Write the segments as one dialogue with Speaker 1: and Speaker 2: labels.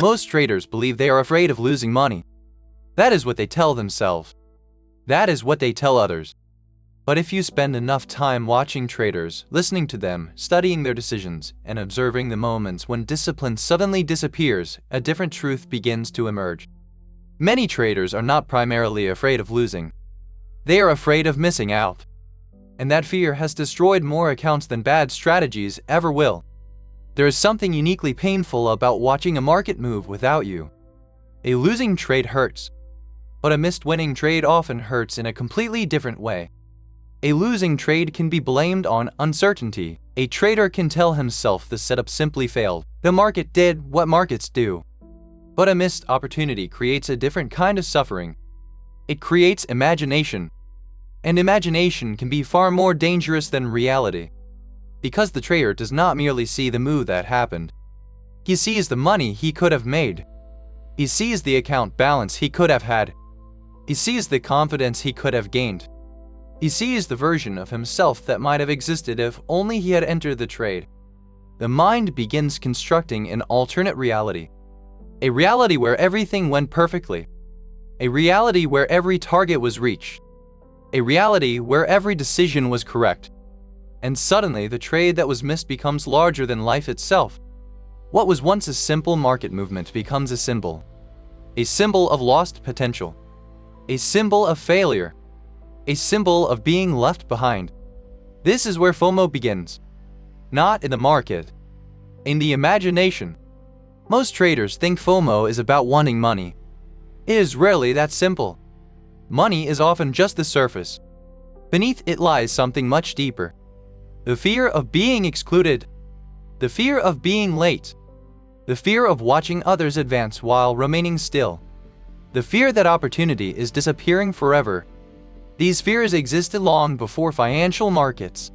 Speaker 1: Most traders believe they are afraid of losing money. That is what they tell themselves. That is what they tell others. But if you spend enough time watching traders, listening to them, studying their decisions, and observing the moments when discipline suddenly disappears, a different truth begins to emerge. Many traders are not primarily afraid of losing. They are afraid of missing out. And that fear has destroyed more accounts than bad strategies ever will. There is something uniquely painful about watching a market move without you. A losing trade hurts, but a missed winning trade often hurts in a completely different way. A losing trade can be blamed on uncertainty. A trader can tell himself the setup simply failed. The market did what markets do. But a missed opportunity creates a different kind of suffering. It creates imagination. And imagination can be far more dangerous than reality. Because the trader does not merely see the move that happened. He sees the money he could have made. He sees the account balance he could have had. He sees the confidence he could have gained. He sees the version of himself that might have existed if only he had entered the trade. The mind begins constructing an alternate reality. A reality where everything went perfectly. A reality where every target was reached. A reality where every decision was correct. And suddenly the trade that was missed becomes larger than life itself. What was once a simple market movement becomes a symbol. A symbol of lost potential. A symbol of failure. A symbol of being left behind. This is where FOMO begins. Not in the market. In the imagination. Most traders think FOMO is about wanting money. It is rarely that simple. Money is often just the surface. Beneath it lies something much deeper. The fear of being excluded. The fear of being late. The fear of watching others advance while remaining still. The fear that opportunity is disappearing forever. These fears existed long before financial markets,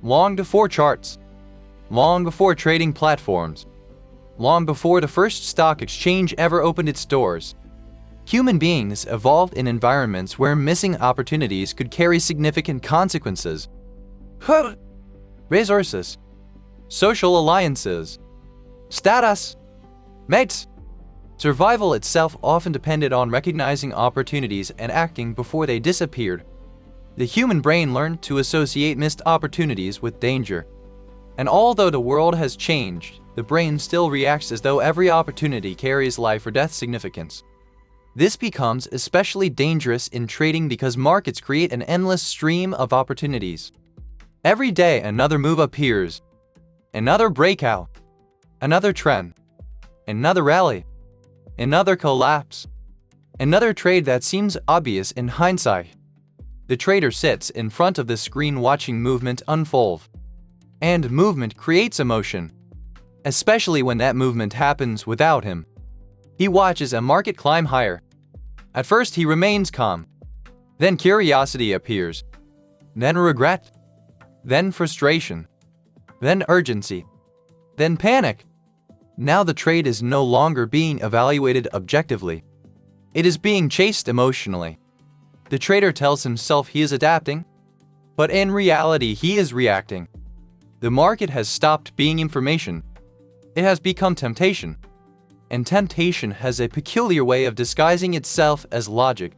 Speaker 1: long before charts, long before trading platforms, long before the first stock exchange ever opened its doors. Human beings evolved in environments where missing opportunities could carry significant consequences. Resources, social alliances, status, mates. Survival itself often depended on recognizing opportunities and acting before they disappeared. The human brain learned to associate missed opportunities with danger. And although the world has changed, the brain still reacts as though every opportunity carries life or death significance. This becomes especially dangerous in trading because markets create an endless stream of opportunities. Every day another move appears, another breakout, another trend, another rally. Another collapse. Another trade that seems obvious in hindsight. The trader sits in front of the screen watching movement unfold. And movement creates emotion, especially when that movement happens without him. He watches a market climb higher. At first he remains calm. Then curiosity appears. Then regret. Then frustration. Then urgency. Then panic. Now the trade is no longer being evaluated objectively. It is being chased emotionally. The trader tells himself he is adapting, but in reality he is reacting. The market has stopped being information. It has become temptation. And temptation has a peculiar way of disguising itself as logic.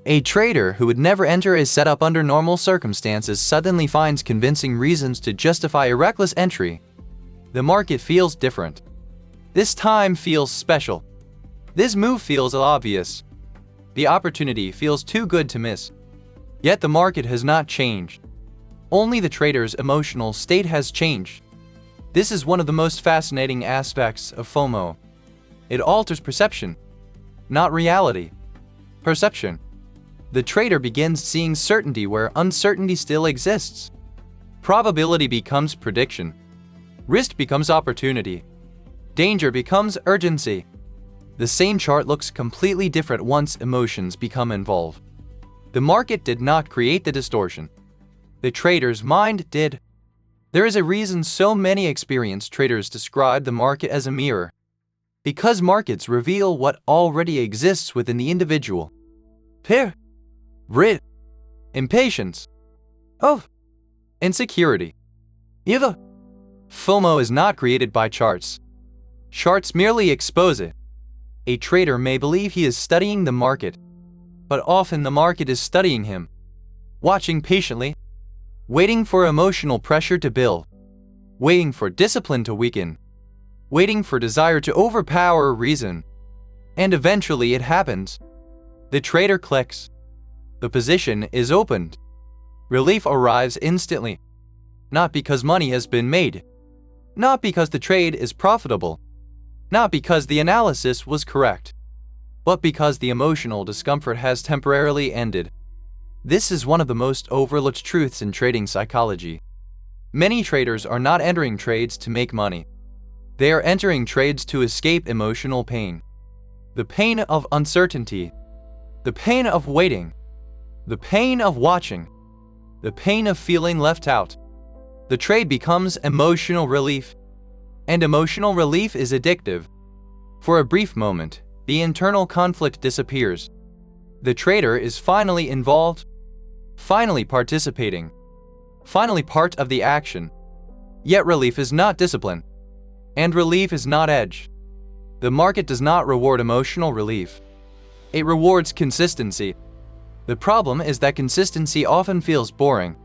Speaker 1: A trader who would never enter a setup under normal circumstances suddenly finds convincing reasons to justify a reckless entry. The market feels different. This time feels special. This move feels obvious. The opportunity feels too good to miss. Yet the market has not changed. Only the trader's emotional state has changed. This is one of the most fascinating aspects of FOMO. It alters perception, not reality. Perception. The trader begins seeing certainty where uncertainty still exists. Probability becomes prediction. Risk becomes opportunity. Danger becomes urgency. The same chart looks completely different once emotions become involved. The market did not create the distortion. The trader's mind did. There is a reason so many experienced traders describe the market as a mirror. Because markets reveal what already exists within the individual. Fear. Grit. Impatience. Insecurity. FOMO is not created by charts. Charts merely expose it. A trader may believe he is studying the market, but often the market is studying him, watching patiently, waiting for emotional pressure to build, waiting for discipline to weaken, waiting for desire to overpower reason. And eventually it happens. The trader clicks. The position is opened. Relief arrives instantly. Not because money has been made. Not because the trade is profitable. Not because the analysis was correct. But because the emotional discomfort has temporarily ended. This is one of the most overlooked truths in trading psychology. Many traders are not entering trades to make money. They are entering trades to escape emotional pain. The pain of uncertainty. The pain of waiting. The pain of watching. The pain of feeling left out. The trade becomes emotional relief. And emotional relief is addictive. For a brief moment, the internal conflict disappears. The trader is finally involved, finally participating, finally part of the action. Yet relief is not discipline, and relief is not edge. The market does not reward emotional relief. It rewards consistency. The problem is that consistency often feels boring,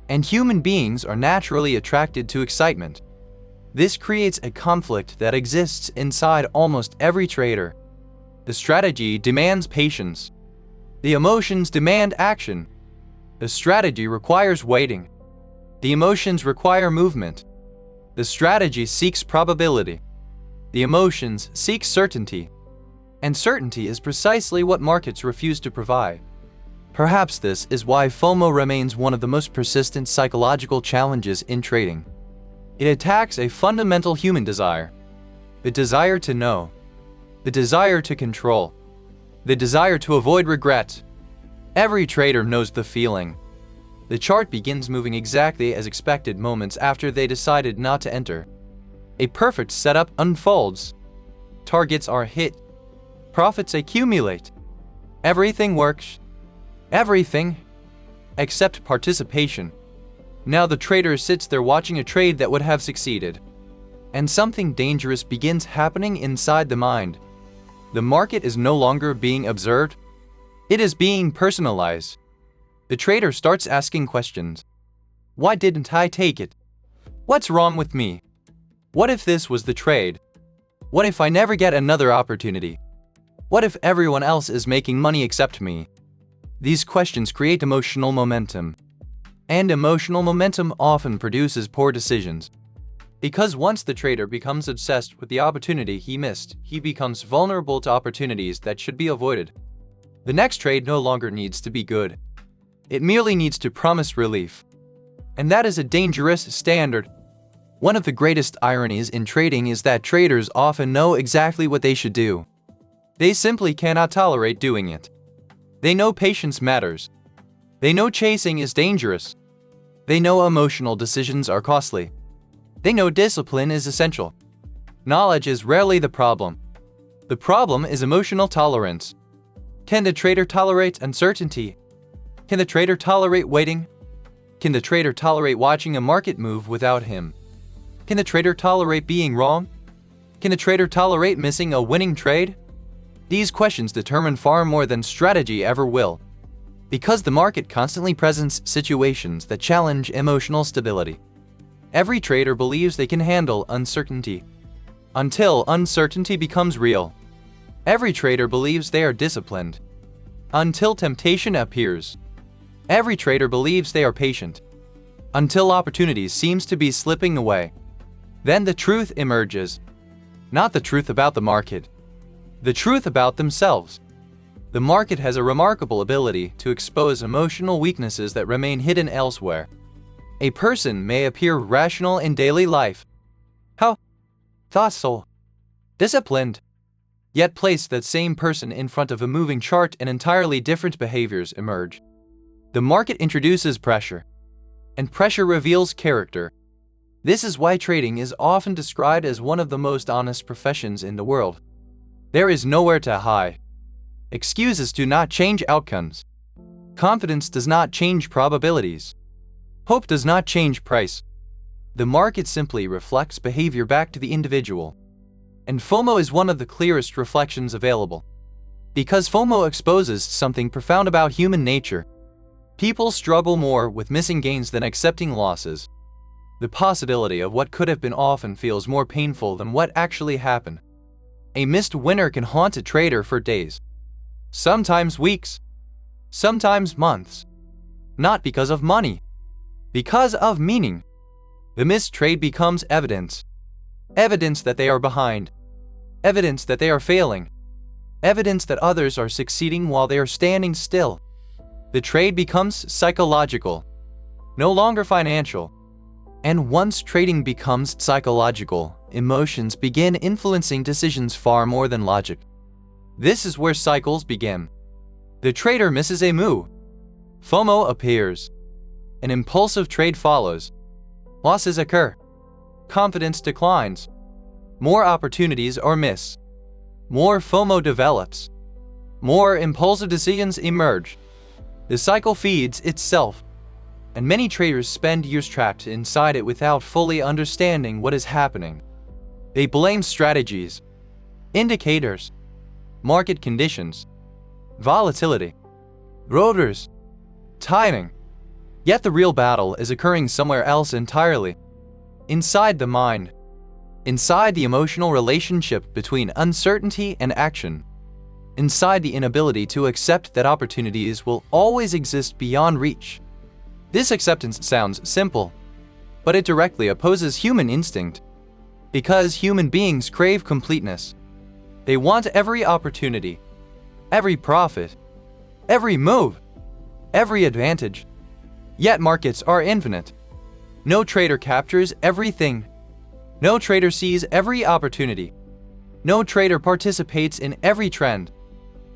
Speaker 1: and human beings are naturally attracted to excitement. This creates a conflict that exists inside almost every trader. The strategy demands patience. The emotions demand action. The strategy requires waiting. The emotions require movement. The strategy seeks probability. The emotions seek certainty. And certainty is precisely what markets refuse to provide. Perhaps this is why FOMO remains one of the most persistent psychological challenges in trading. It attacks a fundamental human desire. The desire to know. The desire to control. The desire to avoid regret. Every trader knows the feeling. The chart begins moving exactly as expected moments after they decided not to enter. A perfect setup unfolds. Targets are hit. Profits accumulate. Everything works. Everything except participation. Now the trader sits there watching a trade that would have succeeded. And something dangerous begins happening inside the mind. The market is no longer being observed. It is being personalized. The trader starts asking questions. Why didn't I take it? What's wrong with me? What if this was the trade? What if I never get another opportunity? What if everyone else is making money except me? These questions create emotional momentum. And emotional momentum often produces poor decisions. Because once the trader becomes obsessed with the opportunity he missed, he becomes vulnerable to opportunities that should be avoided. The next trade no longer needs to be good. It merely needs to promise relief. And that is a dangerous standard. One of the greatest ironies in trading is that traders often know exactly what they should do. They simply cannot tolerate doing it. They know patience matters. They know chasing is dangerous. They know emotional decisions are costly. They know discipline is essential. Knowledge is rarely the problem. The problem is emotional tolerance. Can the trader tolerate uncertainty? Can the trader tolerate waiting? Can the trader tolerate watching a market move without him? Can the trader tolerate being wrong? Can the trader tolerate missing a winning trade? These questions determine far more than strategy ever will. Because the market constantly presents situations that challenge emotional stability. Every trader believes they can handle uncertainty. Until uncertainty becomes real. Every trader believes they are disciplined. Until temptation appears. Every trader believes they are patient. Until opportunities seems to be slipping away. Then the truth emerges. Not the truth about the market. The truth about themselves. The market has a remarkable ability to expose emotional weaknesses that remain hidden elsewhere. A person may appear rational in daily life. How? Thoughtful. Disciplined. Yet place that same person in front of a moving chart and entirely different behaviors emerge. The market introduces pressure. And pressure reveals character. This is why trading is often described as one of the most honest professions in the world. There is nowhere to hide. Excuses do not change outcomes. Confidence does not change probabilities. Hope does not change price. The market simply reflects behavior back to the individual. And FOMO is one of the clearest reflections available. Because FOMO exposes something profound about human nature. People struggle more with missing gains than accepting losses. The possibility of what could have been often feels more painful than what actually happened. A missed winner can haunt a trader for days, sometimes weeks, sometimes months. Not because of money, because of meaning. The missed trade becomes evidence. Evidence that they are behind. Evidence that they are failing. Evidence that others are succeeding while they are standing still. The trade becomes psychological, no longer financial. And once trading becomes psychological, emotions begin influencing decisions far more than logic. This is where cycles begin. The trader misses a move. FOMO appears. An impulsive trade follows. Losses occur. Confidence declines. More opportunities are missed. More FOMO develops. More impulsive decisions emerge. The cycle feeds itself. And many traders spend years trapped inside it without fully understanding what is happening. They blame strategies, indicators, market conditions, volatility, rotors, timing. Yet the real battle is occurring somewhere else entirely. Inside the mind. Inside the emotional relationship between uncertainty and action. Inside the inability to accept that opportunities will always exist beyond reach. This acceptance sounds simple, but it directly opposes human instinct. Because human beings crave completeness. They want every opportunity, every profit, every move, every advantage. Yet markets are infinite. No trader captures everything. No trader sees every opportunity. No trader participates in every trend.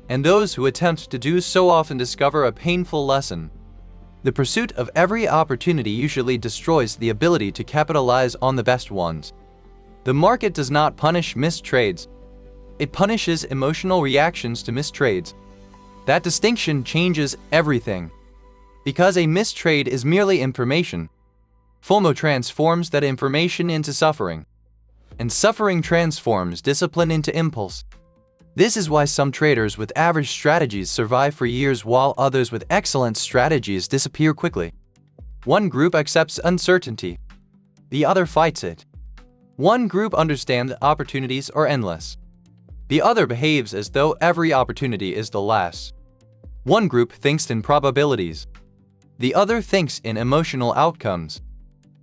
Speaker 1: And those who attempt to do so often discover a painful lesson. The pursuit of every opportunity usually destroys the ability to capitalize on the best ones. The market does not punish missed trades. It punishes emotional reactions to missed trades. That distinction changes everything. Because a missed trade is merely information, FOMO transforms that information into suffering. And suffering transforms discipline into impulse. This is why some traders with average strategies survive for years while others with excellent strategies disappear quickly. One group accepts uncertainty. The other fights it. One group understands that opportunities are endless. The other behaves as though every opportunity is the last. One group thinks in probabilities. The other thinks in emotional outcomes.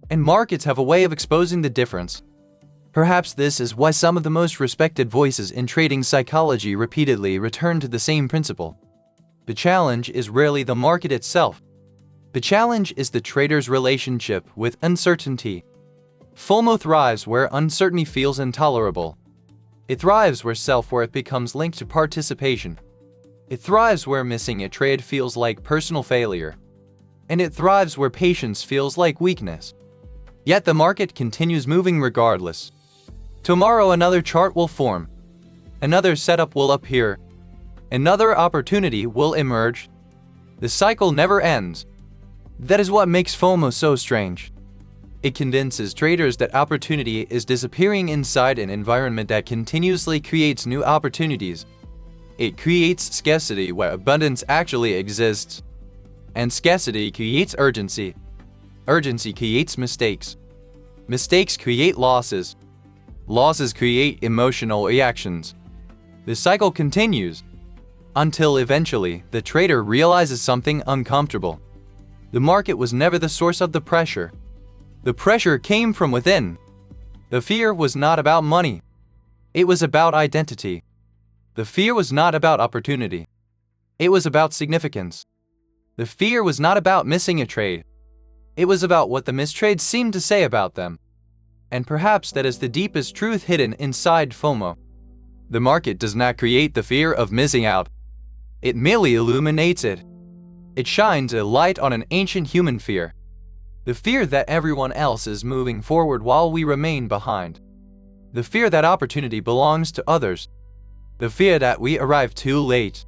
Speaker 1: And markets have a way of exposing the difference. Perhaps this is why some of the most respected voices in trading psychology repeatedly return to the same principle. The challenge is rarely the market itself. The challenge is the trader's relationship with uncertainty. FOMO thrives where uncertainty feels intolerable. It thrives where self-worth becomes linked to participation. It thrives where missing a trade feels like personal failure. And it thrives where patience feels like weakness. Yet the market continues moving regardless. Tomorrow another chart will form. Another setup will appear. Another opportunity will emerge. The cycle never ends. That is what makes FOMO so strange. It convinces traders that opportunity is disappearing inside an environment that continuously creates new opportunities. It creates scarcity where abundance actually exists. And scarcity creates urgency. Urgency creates mistakes. Mistakes create losses. Losses create emotional reactions. The cycle continues until eventually the trader realizes something uncomfortable. The market was never the source of the pressure. The pressure came from within. The fear was not about money. It was about identity. The fear was not about opportunity. It was about significance. The fear was not about missing a trade. It was about what the missed trades seemed to say about them. And perhaps that is the deepest truth hidden inside FOMO. The market does not create the fear of missing out. It merely illuminates it. It shines a light on an ancient human fear. The fear that everyone else is moving forward while we remain behind. The fear that opportunity belongs to others. The fear that we arrive too late.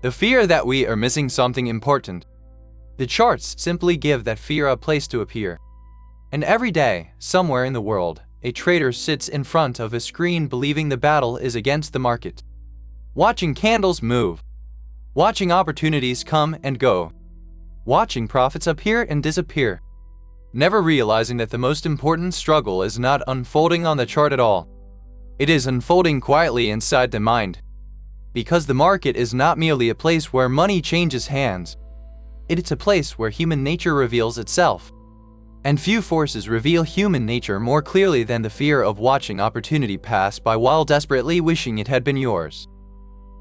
Speaker 1: The fear that we are missing something important. The charts simply give that fear a place to appear. And every day, somewhere in the world, a trader sits in front of a screen believing the battle is against the market, watching candles move, watching opportunities come and go, watching profits appear and disappear, never realizing that the most important struggle is not unfolding on the chart at all. It is unfolding quietly inside the mind. Because the market is not merely a place where money changes hands. It is a place where human nature reveals itself. And few forces reveal human nature more clearly than the fear of watching opportunity pass by while desperately wishing it had been yours.